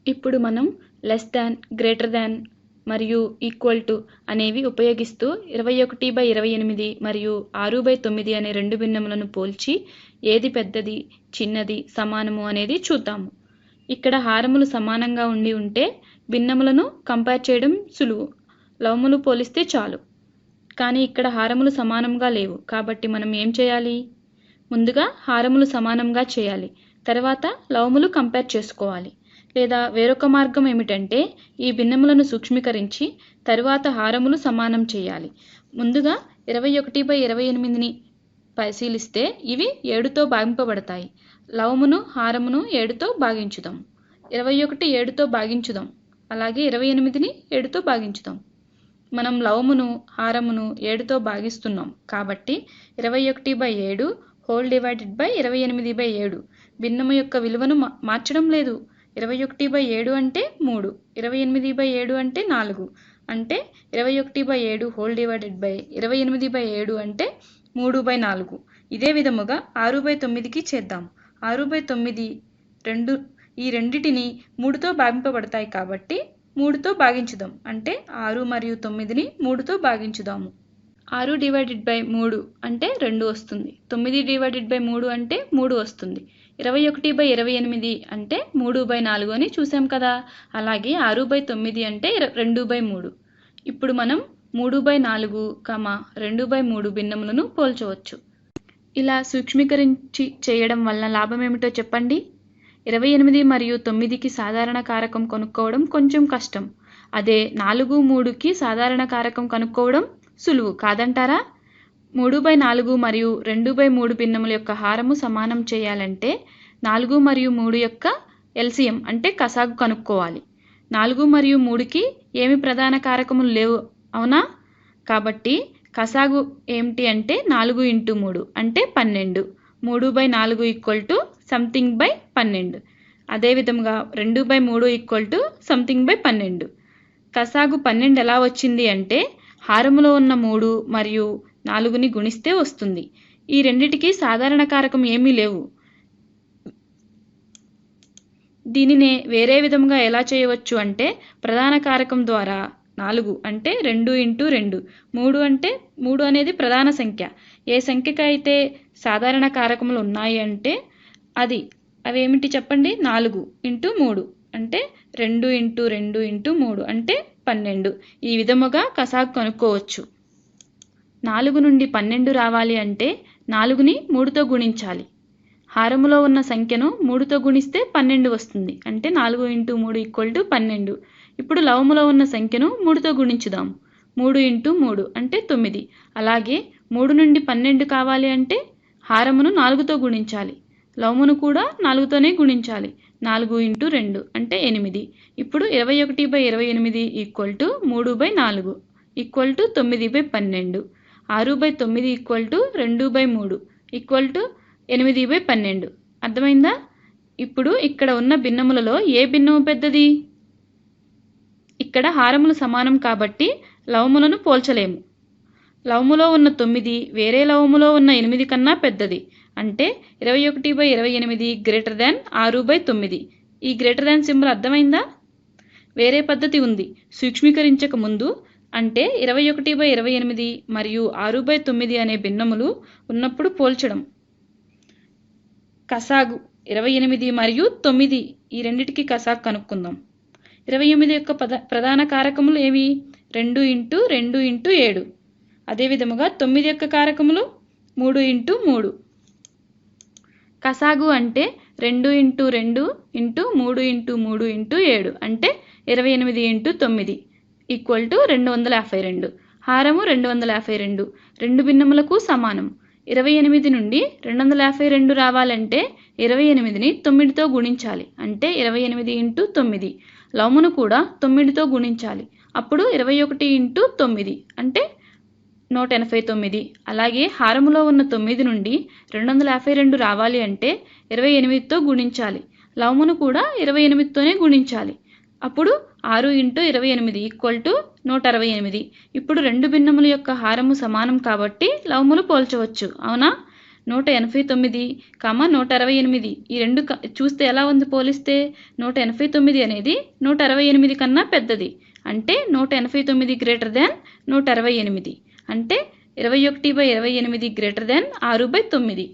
ఇప్పుడు మనం less than, greater than మరియు ఈక్వల్ టు అనేవి ఉపయోగిస్తూ 21/28 మరియు 6/9 అనే రెండు భిన్నములను పోల్చి ఏది పెద్దది, చిన్నది, సమానము అనేది చూద్దాము. ఇక్కడ హారములు సమానంగా ఉంటే భిన్నములను కంపేర్ చేయడం సులువు, లవములు పోలిస్తే చాలు. కానీ ఇక్కడ హారములు సమానంగా లేవు కాబట్టి మనం ఏం చేయాలి? ముందుగా హారములు సమానంగా చేయాలి, తర్వాత లవములు కంపేర్ చేసుకోవాలి. లేదా వేరొక మార్గం ఏమిటంటే ఈ భిన్నములను సూక్ష్మీకరించి తరువాత హారములు సమానం చేయాలి. ముందుగా 21/28ని పరిశీలిస్తే ఇవి 7తో భాగింపబడతాయి. లవమును హారమును 7తో భాగించుదాం. 21 7తో భాగించుదాం, అలాగే 28ని 7తో భాగించుదాం. మనం లవమును హారమును 7తో భాగిస్తున్నాం కాబట్టి 21/7 హోల్ డివైడెడ్ బై 28/7. భిన్నము యొక్క విలువను మార్చడం లేదు. 21/7 అంటే 3, 28/7 అంటే 4, అంటే 21/7 హోల్ డివైడెడ్ బై 28/7 అంటే 3/4. ఇదే విధముగా 6/9కి చేద్దాం. 6/9 ఈ రెండిటిని 3తో భాగింపబడతాయి కాబట్టి 3తో భాగించుదాం. అంటే 6 మరియు 9ని 3తో భాగించుదాము. 6 డివైడెడ్ బై 3 అంటే 2 వస్తుంది. 9 డివైడెడ్ బై 3 అంటే 3 వస్తుంది. 21/28 అంటే 3/4 అని చూసాం కదా. అలాగే 6/9 అంటే 2/3. ఇప్పుడు మనం 3/4, 2/3 భిన్నములను పోల్చవచ్చు. ఇలా సూక్ష్మీకరించి చేయడం వలన లాభం ఏమిటో చెప్పండి. 28 మరియు 9కి సాధారణ కారకం కనుక్కోవడం కొంచెం కష్టం. అదే 4, 3కి సాధారణ కారకం కనుక్కోవడం సులువు కాదంటారా? 3/4 మరియు 2/3 భిన్నముల యొక్క హారము సమానం చేయాలంటే 4 మరియు 3 యొక్క ఎల్సిఎం అంటే కసాగు కనుక్కోవాలి. 4 మరియు 3కి ఏమి ప్రధాన కారకములు లేవు, అవునా? కాబట్టి కసాగు ఏమిటి అంటే 4 × 3 అంటే 12. 3/4 ఈక్వల్ టు సంథింగ్ బై 12. అదేవిధముగా 2/3 ఈక్వల్ టు సంథింగ్ బై 12. కసాగు 12 ఎలా వచ్చింది అంటే హారములో ఉన్న 3 మరియు 4ని గుణిస్తే వస్తుంది. ఈ రెండిటికి సాధారణ కారకం ఏమీ లేవు. దీనినే వేరే విధముగా ఎలా చేయవచ్చు అంటే ప్రధాన కారకం ద్వారా 4 అంటే 2 × 2. 3 అంటే 3 అనేది ప్రధాన సంఖ్య. ఏ సంఖ్యకి అయితే సాధారణ కారకములు ఉన్నాయి అంటే అవేమిటి చెప్పండి? 4 × 3 అంటే 2 × 2 × 3 అంటే 12. ఈ విధముగా కసాగు కనుక్కోవచ్చు. 4 నుండి 12 రావాలి అంటే 4ని 3తో గుణించాలి. హారములో ఉన్న సంఖ్యను 3తో గుణిస్తే 12 వస్తుంది. అంటే 4 × 3 = 12. ఇప్పుడు లవములో ఉన్న సంఖ్యను 3తో గుణించుదాం. 3 × 3 అంటే 9. అలాగే 3 నుండి 12 కావాలి అంటే హారమును 4తో గుణించాలి. లవమును కూడా 4తోనే గుణించాలి. 4 × 2 అంటే 8. ఇప్పుడు 21/28 = 3/4 = 9/12. 6/9 = 2/3 = 8/12. అర్థమైందా? ఇప్పుడు ఇక్కడ ఉన్న భిన్నములలో ఏ భిన్నము పెద్దది? ఇక్కడ హారములు సమానం కాబట్టి లవములను పోల్చలేము. లవములో ఉన్న 9 వేరే లవములో ఉన్న 8 కన్నా పెద్దది. అంటే 21/28 గ్రేటర్ దాన్ 6/9. ఈ గ్రేటర్ దాన్ సింబల్ అర్థమైందా? వేరే పద్ధతి ఉంది. సూక్ష్మీకరించక ముందు అంటే 21/28 మరియు 6/9 అనే భిన్నములు ఉన్నప్పుడు పోల్చడం. కసాగు 28 మరియు 9 ఈ రెండిటికి కసాగు కనుక్కుందాం. 28 యొక్క ప్రధాన కారకములు ఏవి? 2 × 2 × 7. అదేవిధముగా 9 యొక్క కారకములు 3 × 3. కసాగు అంటే 2 × 2 × 3 × 3 × 7 అంటే 28 × 9 = 252. హారము 252 రెండు భిన్నములకు సమానం. 28 నుండి 252 రావాలంటే 28ని 9తో గుణించాలి. అంటే 28 × 9. లవమును కూడా 9తో గుణించాలి. అప్పుడు 21 × 9 అంటే 189. అలాగే హారములో ఉన్న 9 నుండి 252 రావాలి అంటే 28తో గుణించాలి. లవమును కూడా 28తోనే గుణించాలి. అప్పుడు 6 × 28 = 168. ఇప్పుడు రెండు భిన్నముల యొక్క హారము సమానం కాబట్టి లవములు పోల్చవచ్చు, అవునా? 189, 168 ఈ రెండు చూస్తే ఎలా ఉంది పోలిస్తే 189 అనేది 168 కన్నా పెద్దది. అంటే 189 గ్రేటర్ దాన్ 168. అంటే 21/28 గ్రేటర్ దాన్ 6/9.